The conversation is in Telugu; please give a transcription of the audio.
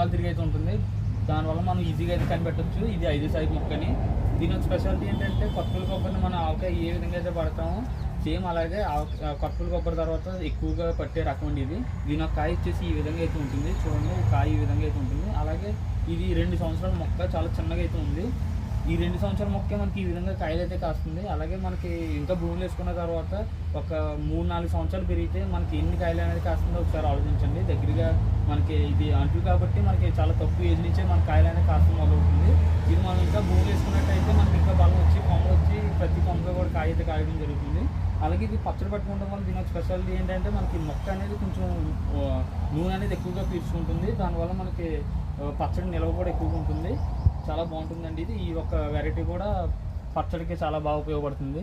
సంవత్సరాలు తిరిగి అయితే ఉంటుంది. దానివల్ల మనం ఈజీగా అయితే కనిపెట్టవచ్చు ఇది 5 సైజు మొక్కని. దీని యొక్క స్పెషాలిటీ ఏంటంటే కొత్తపల్లి కొబ్బరిని మనం ఆవకాయ ఏ విధంగా అయితే పడతామో సేమ్ అలాగే కొత్తపల్లి కొబ్బరి తర్వాత ఎక్కువగా పట్టే రకం అండి ఇది. దీని యొక్క కాయ వచ్చేసి ఈ విధంగా అయితే ఉంటుంది. చూడండి కాయ ఈ విధంగా అయితే ఉంటుంది. అలాగే ఇది 2 సంవత్సరాల మొక్క, చాలా చిన్నగా అయితే ఉంది. ఈ 2 సంవత్సరాల మొక్కే మనకి ఈ విధంగా కాయలు అయితే కాస్తుంది. అలాగే మనకి ఇంకా భూములు వేసుకున్న తర్వాత ఒక 3-4 సంవత్సరాలు పెరిగితే మనకి ఎన్ని కాయలు అనేది కాస్తుందో ఒకసారి ఆలోచించండి. దగ్గరగా మనకి ఇది అంట్లు కాబట్టి మనకి చాలా తక్కువ ఏజ్ నుంచే మన కాయలు అనేది కాస్త మొదలవుతుంది. ఇది మనం ఇంకా భూములు వేసుకున్నట్టయితే మనకి ఇంకా బలం వచ్చి కొమ్మలు వచ్చి ప్రతి కొమ్మలో కూడా కాయ అయితే కాయడం జరుగుతుంది. అలాగే ఇది పచ్చడి పట్టుకోవడం వల్ల దీని స్పెషాలిటీ ఏంటంటే మనకి మొక్క అనేది కొంచెం నూనె అనేది ఎక్కువగా పీల్చుకుంటుంది. దానివల్ల మనకి పచ్చడి నిల్వ కూడా ఎక్కువగా ఉంటుంది. చాలా బాగుంటుందండి ఇది. ఈ ఒక్క వెరైటీ కూడా పచ్చడికి చాలా బాగా ఉపయోగపడుతుంది.